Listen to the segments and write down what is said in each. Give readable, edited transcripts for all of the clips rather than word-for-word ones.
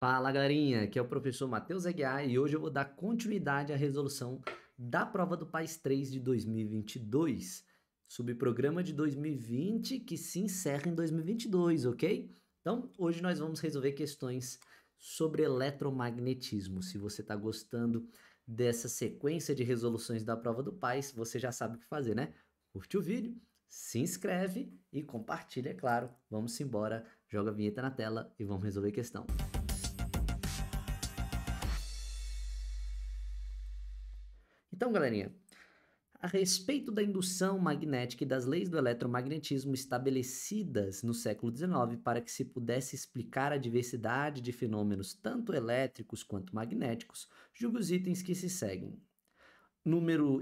Fala, galerinha, aqui é o professor Matheus Aguiar e hoje eu vou dar continuidade à resolução da prova do PAS 3 de 2022, subprograma de 2020 que se encerra em 2022, ok? Então, hoje nós vamos resolver questões sobre eletromagnetismo. Se você está gostando dessa sequência de resoluções da prova do PAS, você já sabe o que fazer, né? Curte o vídeo, se inscreve e compartilha, é claro. Vamos embora, joga a vinheta na tela e vamos resolver a questão. Então, galerinha, a respeito da indução magnética e das leis do eletromagnetismo estabelecidas no século XIX para que se pudesse explicar a diversidade de fenômenos tanto elétricos quanto magnéticos, julgue os itens que se seguem.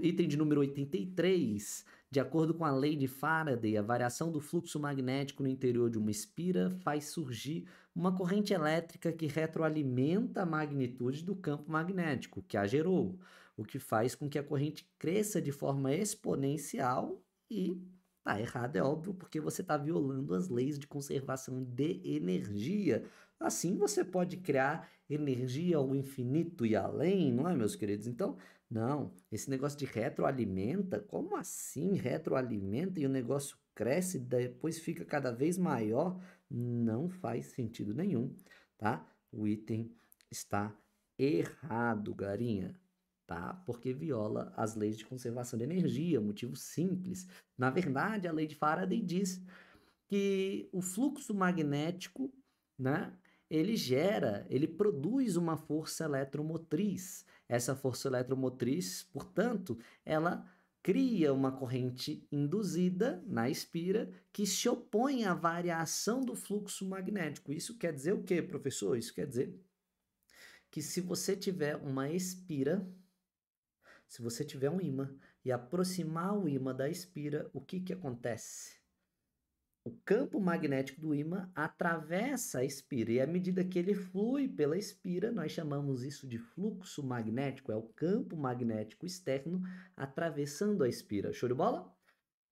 Item de número 83, de acordo com a lei de Faraday, a variação do fluxo magnético no interior de uma espira faz surgir uma corrente elétrica que retroalimenta a magnitude do campo magnético que a gerou, o que faz com que a corrente cresça de forma exponencial e tá errado, é óbvio, porque você está violando as leis de conservação de energia. Assim você pode criar energia ao infinito e além, não é, meus queridos? Então, não, esse negócio de retroalimenta, como assim retroalimenta e o negócio cresce, depois fica cada vez maior? Não faz sentido nenhum, tá? O item está errado, garinha, tá? Porque viola as leis de conservação de energia, motivo simples. Na verdade, a lei de Faraday diz que o fluxo magnético, né, ele produz uma força eletromotriz. Essa força eletromotriz, portanto, ela cria uma corrente induzida na espira que se opõe à variação do fluxo magnético. Isso quer dizer o quê, professor? Isso quer dizer que se você tiver uma espira, se você tiver um ímã e aproximar o ímã da espira, o que acontece? O campo magnético do ímã atravessa a espira e à medida que ele flui pela espira, nós chamamos isso de fluxo magnético, é o campo magnético externo atravessando a espira. Show de bola?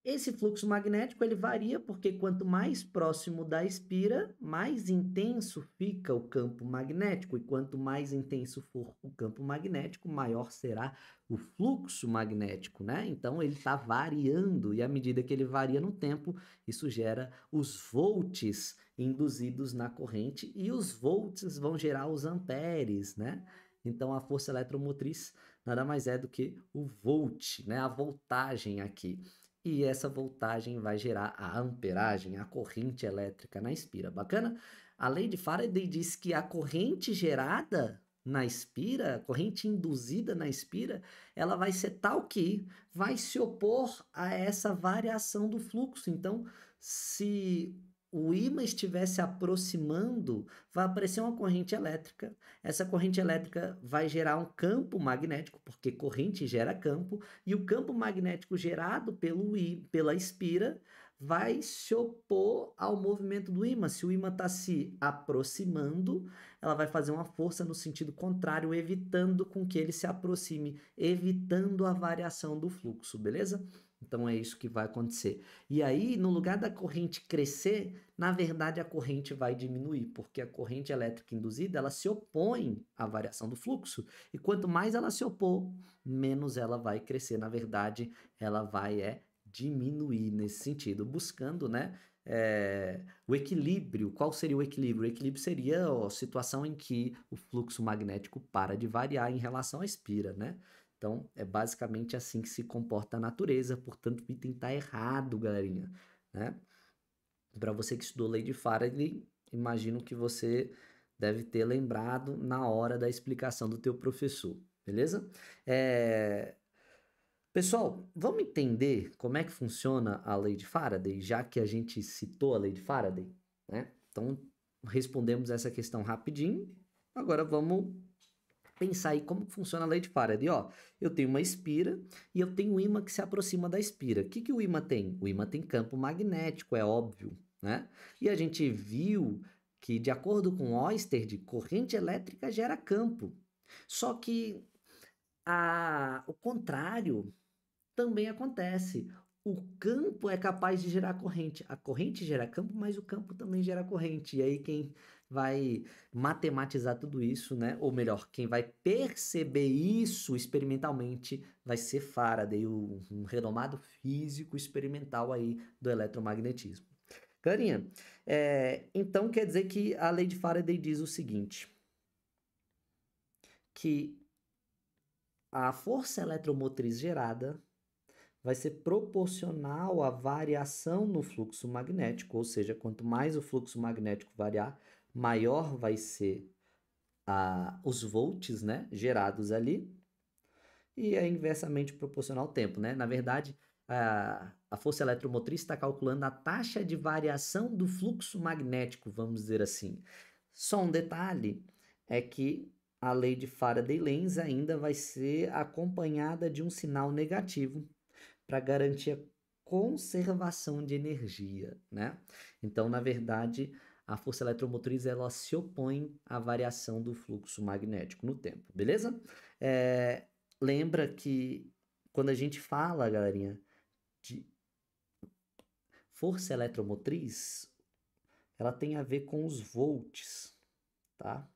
Esse fluxo magnético ele varia porque quanto mais próximo da espira, mais intenso fica o campo magnético, e quanto mais intenso for o campo magnético, maior será o fluxo magnético, né? Então ele está variando, e à medida que ele varia no tempo, isso gera os volts induzidos na corrente, e os volts vão gerar os amperes, né? Então a força eletromotriz nada mais é do que o volt, né? A voltagem aqui. E essa voltagem vai gerar a amperagem, a corrente elétrica na espira. Bacana? A lei de Faraday diz que a corrente gerada na espira, a corrente induzida na espira, ela vai ser tal que vai se opor a essa variação do fluxo. Então, se o ímã estiver se aproximando, vai aparecer uma corrente elétrica. Essa corrente elétrica vai gerar um campo magnético, porque corrente gera campo, e o campo magnético gerado pela espira vai se opor ao movimento do ímã. Se o ímã está se aproximando, ela vai fazer uma força no sentido contrário, evitando com que ele se aproxime, evitando a variação do fluxo, beleza? Então é isso que vai acontecer. E aí, no lugar da corrente crescer, na verdade a corrente vai diminuir, porque a corrente elétrica induzida, ela se opõe à variação do fluxo, e quanto mais ela se opor, menos ela vai crescer. Na verdade, ela vai diminuir nesse sentido, buscando, né, o equilíbrio. Qual seria o equilíbrio? O equilíbrio seria a situação em que o fluxo magnético para de variar em relação à espira, né? Então, é basicamente assim que se comporta a natureza, portanto, o item está errado, galerinha, né? Para você que estudou lei de Faraday, imagino que você deve ter lembrado na hora da explicação do teu professor, beleza? Pessoal, vamos entender como é que funciona a lei de Faraday, já que a gente citou a lei de Faraday, né? Então, respondemos essa questão rapidinho. Agora vamos pensar aí como funciona a lei de Faraday. Ó, eu tenho uma espira e eu tenho um ímã que se aproxima da espira. O que o ímã tem? O ímã tem campo magnético, é óbvio, né? E a gente viu que, de acordo com Oersted, corrente elétrica gera campo. Só que o contrário também acontece. O campo é capaz de gerar corrente. A corrente gera campo, mas o campo também gera corrente. E aí quem vai matematizar tudo isso, né? Ou melhor, quem vai perceber isso experimentalmente vai ser Faraday, um renomado físico experimental aí do eletromagnetismo. Carinha, então quer dizer que a lei de Faraday diz o seguinte, que a força eletromotriz gerada vai ser proporcional à variação no fluxo magnético, ou seja, quanto mais o fluxo magnético variar, maior vai ser os volts, né, gerados ali, e é inversamente proporcional ao tempo, né? Na verdade, a força eletromotriz está calculando a taxa de variação do fluxo magnético, vamos dizer assim. Só um detalhe é que a lei de Faraday-Lenz ainda vai ser acompanhada de um sinal negativo para garantir a conservação de energia, né? Então, na verdade, a força eletromotriz ela se opõe à variação do fluxo magnético no tempo, beleza? Lembra que quando a gente fala, galerinha, de força eletromotriz, ela tem a ver com os volts, tá?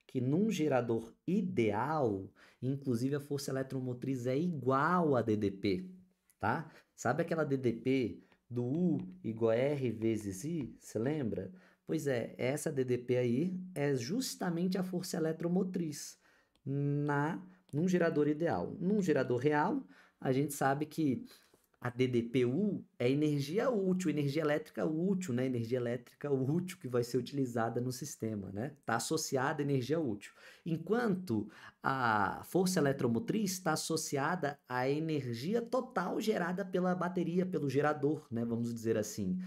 Que num gerador ideal, inclusive a força eletromotriz é igual a DDP, tá? Sabe aquela DDP do U igual a R vezes I? Você lembra? Pois é, essa DDP aí é justamente a força eletromotriz num gerador ideal. Num gerador real, a gente sabe que a DDPU é energia útil, energia elétrica útil, né? Energia elétrica útil que vai ser utilizada no sistema, né? Está associada à energia útil. Enquanto a força eletromotriz está associada à energia total gerada pela bateria, pelo gerador, né? Vamos dizer assim.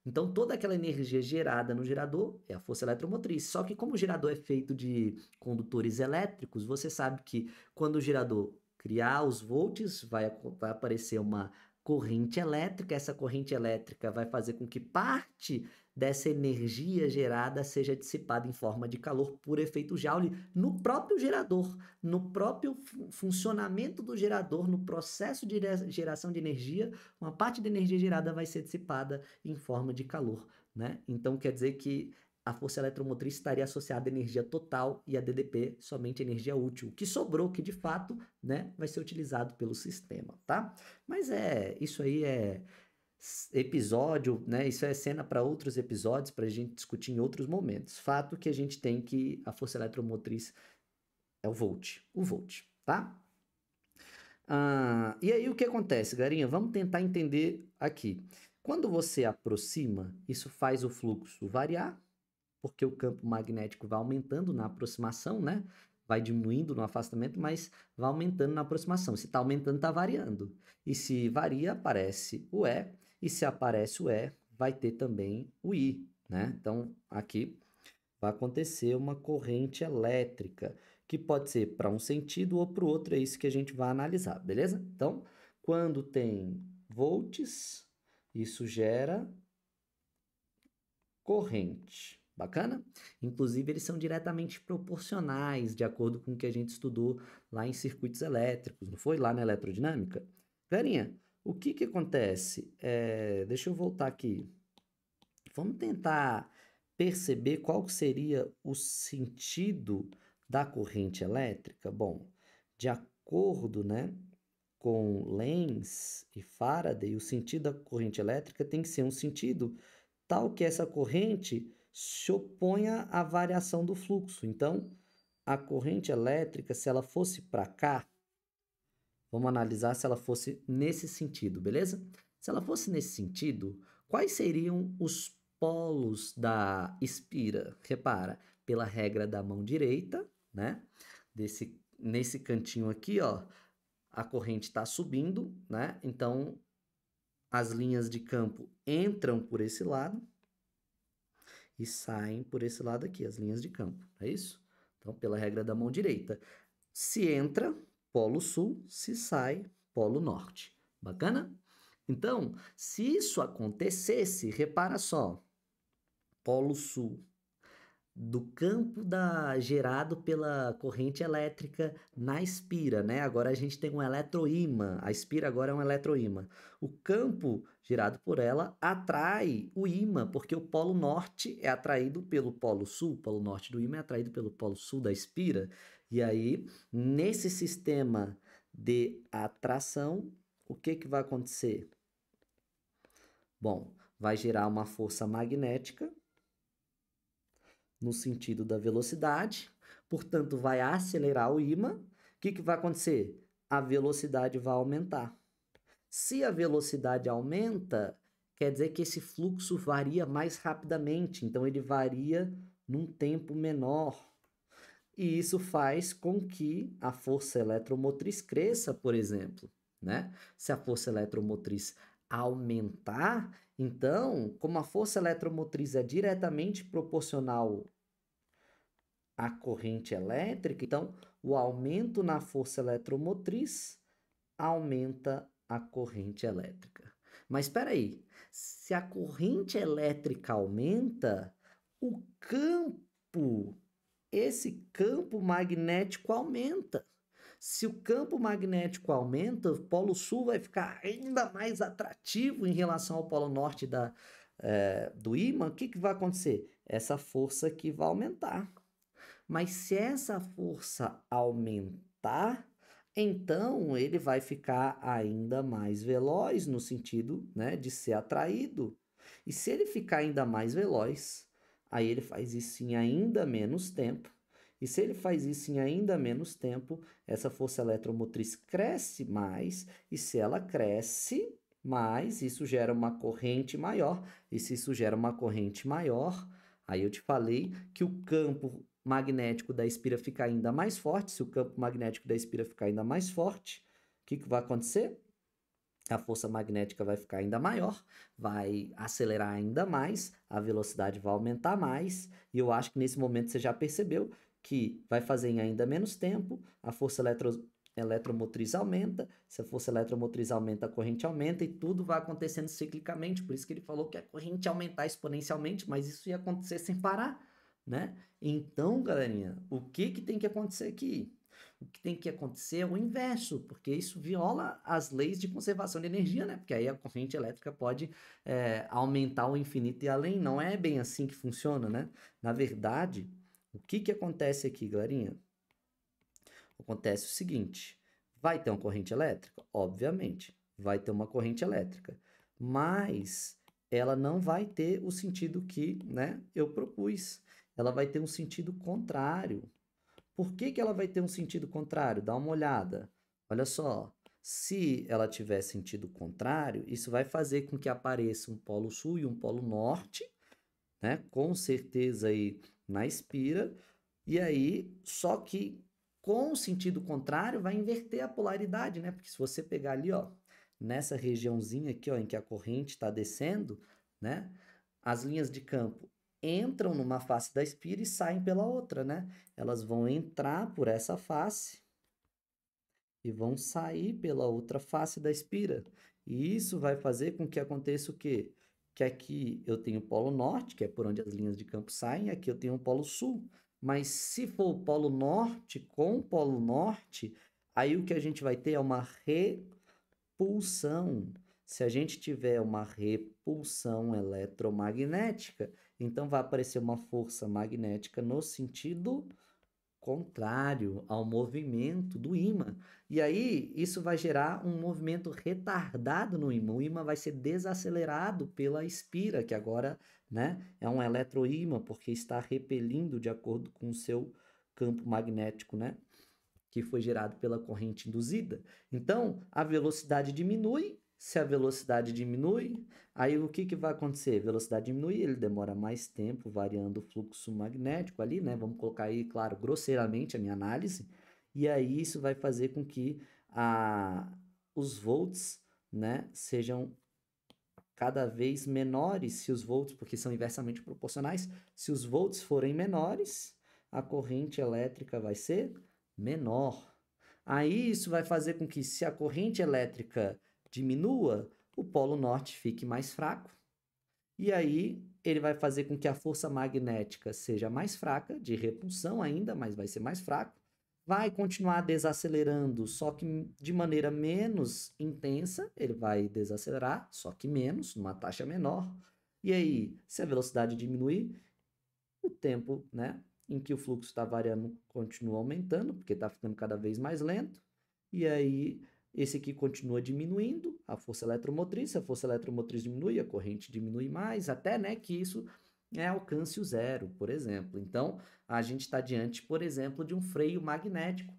Então, toda aquela energia gerada no gerador é a força eletromotriz. Só que como o gerador é feito de condutores elétricos, você sabe que quando o gerador criar os volts, vai aparecer uma corrente elétrica. Essa corrente elétrica vai fazer com que parte dessa energia gerada seja dissipada em forma de calor por efeito Joule no próprio gerador, no próprio funcionamento do gerador, no processo de geração de energia, uma parte da energia gerada vai ser dissipada em forma de calor, né? Então quer dizer que a força eletromotriz estaria associada à energia total e a DDP somente energia útil, que sobrou, que de fato, né, vai ser utilizado pelo sistema, tá? Mas isso aí é episódio, né? Isso é cena para outros episódios para a gente discutir em outros momentos. Fato que a gente tem que a força eletromotriz é o volt, tá? E aí o que acontece, garinha? Vamos tentar entender aqui. Quando você aproxima, isso faz o fluxo variar, porque o campo magnético vai aumentando na aproximação, né? Vai diminuindo no afastamento, mas vai aumentando na aproximação. Se está aumentando, está variando. E se varia, aparece o E. E se aparece o E, vai ter também o I, né? Então, aqui vai acontecer uma corrente elétrica, que pode ser para um sentido ou para o outro, é isso que a gente vai analisar, beleza? Então, quando tem volts, isso gera corrente. Bacana? Inclusive, eles são diretamente proporcionais, de acordo com o que a gente estudou lá em circuitos elétricos, não foi? Lá na eletrodinâmica. Galinha, o que que acontece? Deixa eu voltar aqui. Vamos tentar perceber qual seria o sentido da corrente elétrica? Bom, de acordo, né, com Lenz e Faraday, o sentido da corrente elétrica tem que ser um sentido tal que essa corrente se oponha à variação do fluxo. Então, a corrente elétrica, se ela fosse para cá, vamos analisar se ela fosse nesse sentido, beleza? Se ela fosse nesse sentido, quais seriam os polos da espira? Repara, pela regra da mão direita, né? Nesse cantinho aqui, ó, a corrente está subindo, né? Então, as linhas de campo entram por esse lado e saem por esse lado aqui, as linhas de campo, é isso? Então, pela regra da mão direita, se entra, polo sul, se sai, polo norte. Bacana? Então, se isso acontecesse, repara só, polo sul, do campo gerado pela corrente elétrica na espira, né? Agora a gente tem um eletroímã, a espira agora é um eletroímã. O campo gerado por ela atrai o ímã, porque o polo norte é atraído pelo polo sul, o polo norte do ímã é atraído pelo polo sul da espira. E aí, nesse sistema de atração, o que que vai acontecer? Bom, vai gerar uma força magnética no sentido da velocidade, portanto, vai acelerar o ímã. O que que vai acontecer? A velocidade vai aumentar. Se a velocidade aumenta, quer dizer que esse fluxo varia mais rapidamente, então ele varia num tempo menor. E isso faz com que a força eletromotriz cresça, por exemplo, né? Se a força eletromotriz aumentar, então, como a força eletromotriz é diretamente proporcional à corrente elétrica, então o aumento na força eletromotriz aumenta a corrente elétrica. Mas espera aí, se a corrente elétrica aumenta, o campo, esse campo magnético aumenta. Se o campo magnético aumenta, o polo sul vai ficar ainda mais atrativo em relação ao polo norte do ímã. O que que vai acontecer? Essa força aqui vai aumentar. Mas se essa força aumentar, então ele vai ficar ainda mais veloz no sentido, né, de ser atraído. E se ele ficar ainda mais veloz, aí ele faz isso em ainda menos tempo. E se ele faz isso em ainda menos tempo, essa força eletromotriz cresce mais. E se ela cresce mais, isso gera uma corrente maior. E se isso gera uma corrente maior, aí eu te falei que o campo magnético da espira fica ainda mais forte. Se o campo magnético da espira ficar ainda mais forte, o que que vai acontecer? A força magnética vai ficar ainda maior, vai acelerar ainda mais, a velocidade vai aumentar mais, e eu acho que nesse momento você já percebeu que vai fazer em ainda menos tempo, a força eletromotriz aumenta, se a força eletromotriz aumenta, a corrente aumenta, e tudo vai acontecendo ciclicamente, por isso que ele falou que a corrente ia aumentar exponencialmente, mas isso ia acontecer sem parar, né? Então, galerinha, o que que tem que acontecer aqui? O que tem que acontecer é o inverso, porque isso viola as leis de conservação de energia, né? Porque aí a corrente elétrica pode aumentar ao infinito e além. Não é bem assim que funciona, né? Na verdade, o que que acontece aqui, galerinha? Acontece o seguinte: vai ter uma corrente elétrica? Obviamente, vai ter uma corrente elétrica, mas ela não vai ter o sentido que, né, eu propus. Ela vai ter um sentido contrário. Por que que ela vai ter um sentido contrário? Dá uma olhada. Olha só, se ela tiver sentido contrário, isso vai fazer com que apareça um polo sul e um polo norte, né? Com certeza aí na espira. E aí, só que com o sentido contrário vai inverter a polaridade, né? Porque se você pegar ali, ó, nessa regiãozinha aqui, ó, em que a corrente está descendo, né? As linhas de campo entram numa face da espira e saem pela outra, né? Elas vão entrar por essa face e vão sair pela outra face da espira. E isso vai fazer com que aconteça o quê? Que aqui eu tenho o polo norte, que é por onde as linhas de campo saem, e aqui eu tenho o polo sul. Mas se for o polo norte com o polo norte, aí o que a gente vai ter é uma repulsão. Se a gente tiver uma repulsão eletromagnética, então vai aparecer uma força magnética no sentido contrário ao movimento do ímã. E aí isso vai gerar um movimento retardado no ímã. O ímã vai ser desacelerado pela espira, que agora, né, é um eletroímã, porque está repelindo de acordo com o seu campo magnético, né, que foi gerado pela corrente induzida. Então, a velocidade diminui. Se a velocidade diminui, aí o que que vai acontecer? A velocidade diminui, ele demora mais tempo variando o fluxo magnético ali, né? Vamos colocar aí, claro, grosseiramente a minha análise. E aí isso vai fazer com que os volts, né, sejam cada vez menores se os volts, porque são inversamente proporcionais, se os volts forem menores, a corrente elétrica vai ser menor. Aí isso vai fazer com que, se a corrente elétrica diminua, o polo norte fique mais fraco. E aí ele vai fazer com que a força magnética seja mais fraca, de repulsão ainda, mas vai ser mais fraco. Vai continuar desacelerando, só que de maneira menos intensa, ele vai desacelerar, só que menos, numa taxa menor. E aí, se a velocidade diminuir, o tempo, né, em que o fluxo está variando continua aumentando, porque está ficando cada vez mais lento. E aí, esse aqui continua diminuindo, a força eletromotriz. Se a força eletromotriz diminui, a corrente diminui mais, até, né, que isso alcance o zero, por exemplo. Então, a gente está diante, por exemplo, de um freio magnético.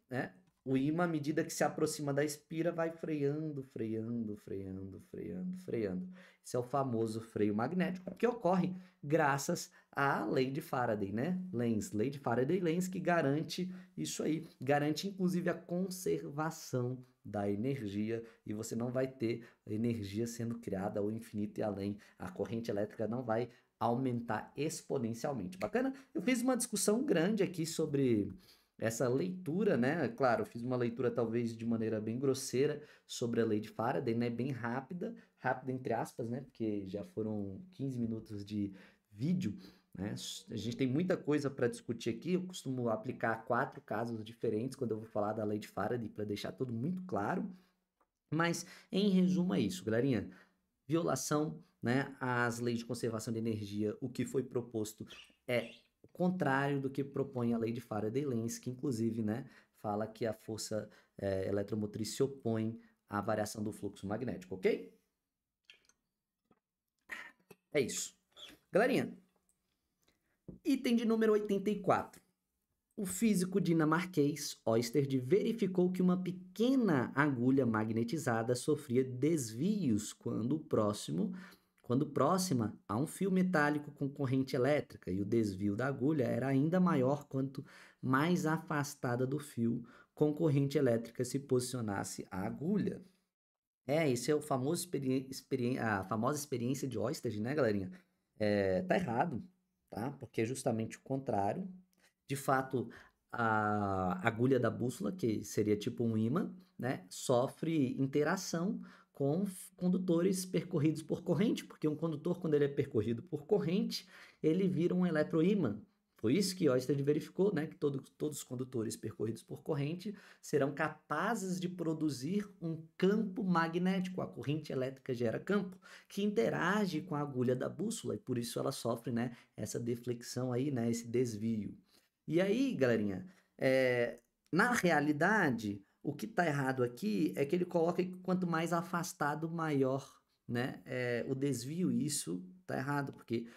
Né, o ímã, à medida que se aproxima da espira, vai freando, freando, freando, freando, freando. Esse é o famoso freio magnético, que ocorre graças à lei de Faraday, né? Lenz, lei de Faraday-Lenz, que garante isso aí, garante inclusive a conservação da energia, e você não vai ter energia sendo criada ao infinito e além. A corrente elétrica não vai aumentar exponencialmente. Bacana? Eu fiz uma discussão grande aqui sobre essa leitura, né? Claro, eu fiz uma leitura talvez de maneira bem grosseira sobre a lei de Faraday, né? Bem rápida, rápida entre aspas, né? Porque já foram 15 minutos de vídeo, né? A gente tem muita coisa para discutir aqui. Eu costumo aplicar 4 casos diferentes quando eu vou falar da lei de Faraday para deixar tudo muito claro. Mas, em resumo, é isso, galerinha. Violação, né, às leis de conservação de energia, o que foi proposto é o contrário do que propõe a lei de Faraday-Lenz, que inclusive, né, fala que a força eletromotriz se opõe à variação do fluxo magnético, ok? É isso. Galerinha, item de número 84. O físico dinamarquês Ørsted verificou que uma pequena agulha magnetizada sofria desvios quando próxima a um fio metálico com corrente elétrica, e o desvio da agulha era ainda maior quanto mais afastada do fio com corrente elétrica se posicionasse a agulha. Esse é o famoso a famosa experiência de Ørsted, né, galerinha? Tá errado, tá? Porque é justamente o contrário. De fato, a agulha da bússola, que seria tipo um ímã, né, sofre interação com condutores percorridos por corrente, porque um condutor, quando ele é percorrido por corrente, ele vira um eletroímã. Foi isso que Ørsted verificou, né, que todos os condutores percorridos por corrente serão capazes de produzir um campo magnético. A corrente elétrica gera campo, que interage com a agulha da bússola, e por isso ela sofre, né, essa deflexão aí, né, esse desvio. E aí, galerinha, na realidade, o que está errado aqui é que ele coloca que quanto mais afastado, maior, né, o desvio. E isso está errado, porque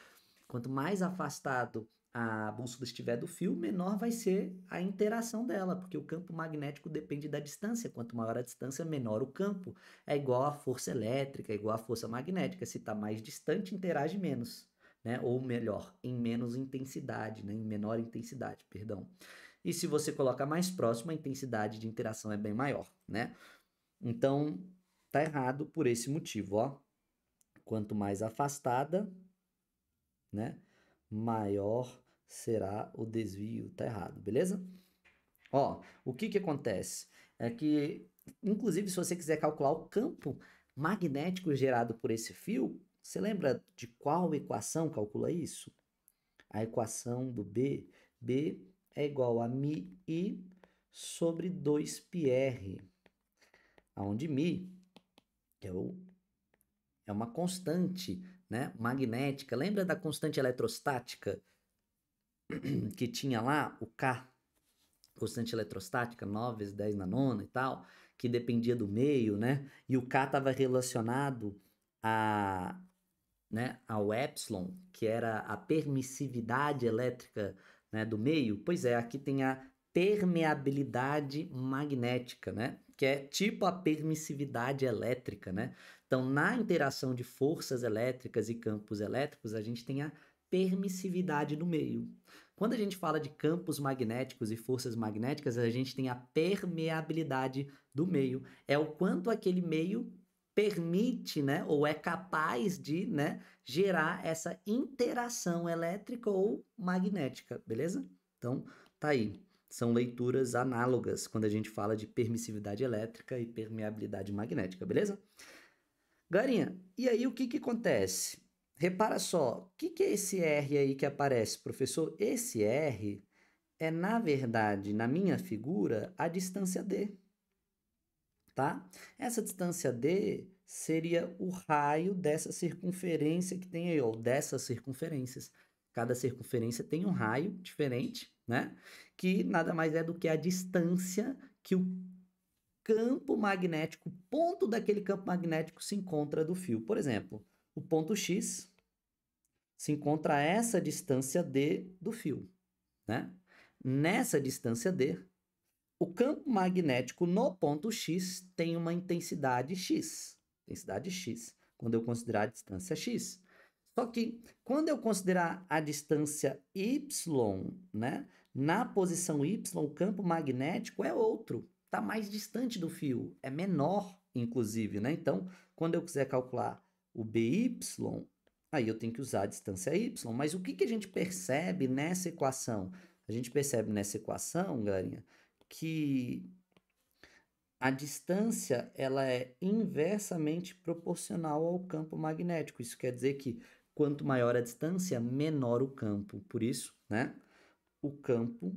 quanto mais afastado a bússola estiver do fio, menor vai ser a interação dela, porque o campo magnético depende da distância. Quanto maior a distância, menor o campo. É igual a força elétrica, é igual a força magnética. Se está mais distante, interage menos, né? Ou melhor, em menos intensidade, né? Em menor intensidade, perdão. E se você coloca mais próximo, a intensidade de interação é bem maior, né? Então, tá errado por esse motivo, ó. Quanto mais afastada, né, maior será o desvio. Tá errado, beleza? Ó, o que acontece? É que, inclusive, se você quiser calcular o campo magnético gerado por esse fio, você lembra de qual equação calcula isso? A equação do B. B é igual a μi sobre 2πr, onde μ é uma constante, né, magnética. Lembra da constante eletrostática que tinha lá, o K, constante eletrostática, 9 vezes 10 na nona e tal, que dependia do meio, né? E o K estava relacionado ao epsilon, que era a permissividade elétrica, né, do meio. Pois é, aqui tem a permeabilidade magnética, né? Que é tipo a permissividade elétrica, né? Então, na interação de forças elétricas e campos elétricos, a gente tem a permissividade no meio. Quando a gente fala de campos magnéticos e forças magnéticas, a gente tem a permeabilidade do meio. É o quanto aquele meio permite, né, ou é capaz de, né, gerar essa interação elétrica ou magnética, beleza? Então, tá aí. São leituras análogas quando a gente fala de permissividade elétrica e permeabilidade magnética, beleza? Garinha, e aí o que acontece? repara só, o que é esse R aí que aparece, professor? Esse R é, na verdade, na minha figura, a distância D, tá? Essa distância D seria o raio dessa circunferência que tem aí, ó, dessas circunferências. Cada circunferência tem um raio diferente, né? Que nada mais é do que a distância que o campo magnético, o ponto daquele campo magnético se encontra do fio. Por exemplo, o ponto X se encontra a essa distância D do fio, né? Nessa distância D, o campo magnético no ponto X tem uma intensidade X, quando eu considerar a distância X. Só que quando eu considerar a distância Y, né, na posição Y, o campo magnético é outro, está mais distante do fio, é menor, inclusive, né? Então, quando eu quiser calcular o BY, aí eu tenho que usar a distância Y. Mas o que a gente percebe nessa equação? A gente percebe nessa equação, galerinha, que a distância ela é inversamente proporcional ao campo magnético. Isso quer dizer que quanto maior a distância, menor o campo. Por isso, né, o campo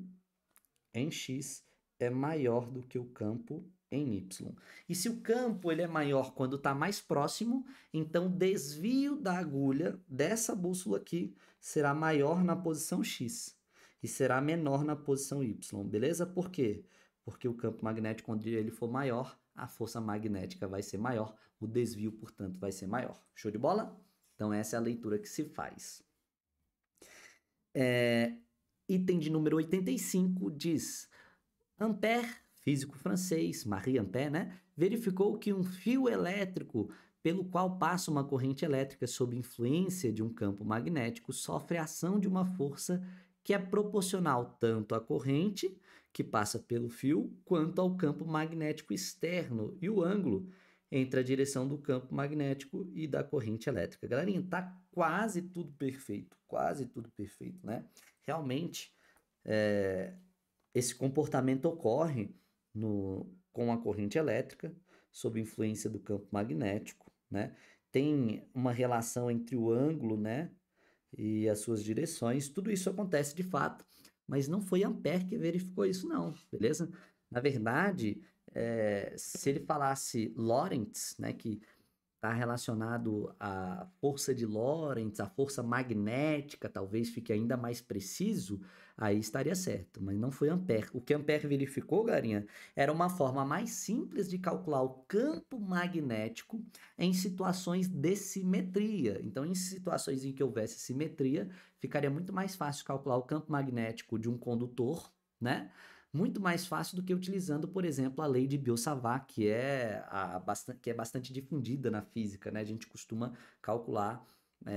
em X é maior do que o campo em Y. E se o campo ele é maior quando está mais próximo, então o desvio da agulha dessa bússola aqui será maior na posição X e será menor na posição Y, beleza? Por quê? Porque o campo magnético, quando ele for maior, a força magnética vai ser maior, o desvio, portanto, vai ser maior. Show de bola? Então, essa é a leitura que se faz. Item de número 85 diz: Ampère, físico francês, Marie Ampère, né, verificou que um fio elétrico pelo qual passa uma corrente elétrica sob influência de um campo magnético sofre a ação de uma força que é proporcional tanto à corrente que passa pelo fio quanto ao campo magnético externo e o ângulo entre a direção do campo magnético e da corrente elétrica. Galerinha, tá quase tudo perfeito, né? Realmente, esse comportamento ocorre com a corrente elétrica, sob influência do campo magnético, né? Tem uma relação entre o ângulo, né, e as suas direções. Tudo isso acontece de fato, mas não foi Ampère que verificou isso, não, beleza? Na verdade, se ele falasse Lorentz, né, que está relacionado à força de Lorentz, à força magnética, talvez fique ainda mais preciso, aí estaria certo, mas não foi Ampère. O que Ampère verificou, Garinha, era uma forma mais simples de calcular o campo magnético em situações de simetria. Então, em situações em que houvesse simetria, ficaria muito mais fácil calcular o campo magnético de um condutor, né? Muito mais fácil do que utilizando, por exemplo, a lei de Biot-Savart, que é bastante difundida na física, né? A gente costuma calcular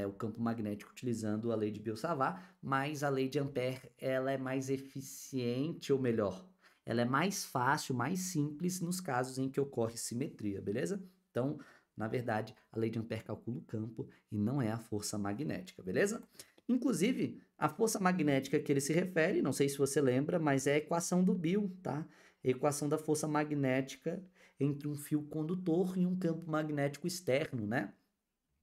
o campo magnético utilizando a lei de Biot-Savart, mas a lei de Ampère ela é mais eficiente, ou melhor, ela é mais fácil, mais simples nos casos em que ocorre simetria, beleza? Então, na verdade, a lei de Ampère calcula o campo e não é a força magnética, beleza? Inclusive, a força magnética que ele se refere, não sei se você lembra, mas é a equação do Biot, tá? A equação da força magnética entre um fio condutor e um campo magnético externo, né?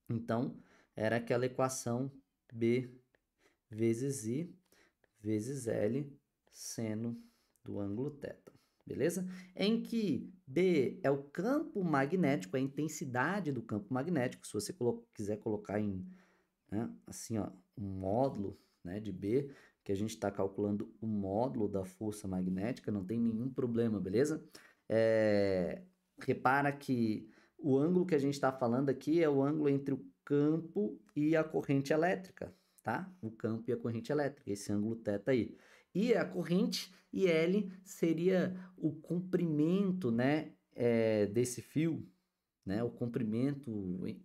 Então, era aquela equação B vezes I vezes L seno do ângulo θ, beleza? Em que B é o campo magnético, a intensidade do campo magnético, se você quiser colocar em, né, assim, ó, um módulo, né, de B, que a gente está calculando o módulo da força magnética, não tem nenhum problema, beleza? Repara que o ângulo que a gente está falando aqui é o ângulo entre o campo e a corrente elétrica, tá? O campo e a corrente elétrica, esse ângulo θ aí. E a corrente, e L seria o comprimento, né, desse fio, né, o comprimento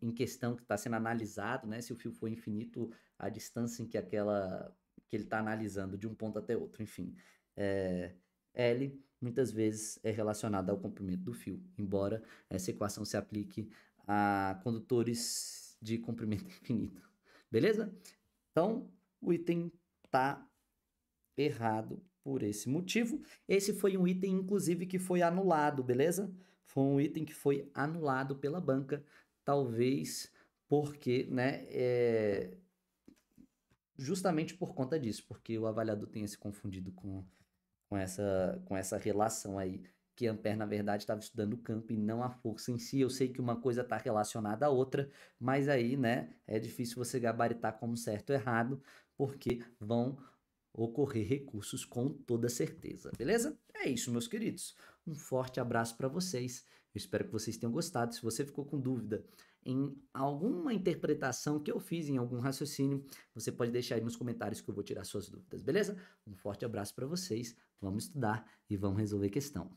em questão que está sendo analisado, né, se o fio for infinito, a distância em que ele está analisando de um ponto até outro, enfim. L muitas vezes é relacionada ao comprimento do fio, embora essa equação se aplique a condutores de comprimento infinito. Beleza? Então, o item está errado por esse motivo. Esse foi um item, inclusive, que foi anulado, beleza? Foi um item que foi anulado pela banca, talvez porque, né, justamente por conta disso, porque o avaliador tenha se confundido com essa relação aí, que Ampère, na verdade, estava estudando o campo e não a força em si. Eu sei que uma coisa está relacionada à outra, mas aí, né, é difícil você gabaritar como certo ou errado, porque vão ocorrer recursos com toda certeza, beleza? É isso, meus queridos. Um forte abraço para vocês. Eu espero que vocês tenham gostado. Se você ficou com dúvida em alguma interpretação que eu fiz, em algum raciocínio, você pode deixar aí nos comentários que eu vou tirar suas dúvidas, beleza? Um forte abraço para vocês. Vamos estudar e vamos resolver questão.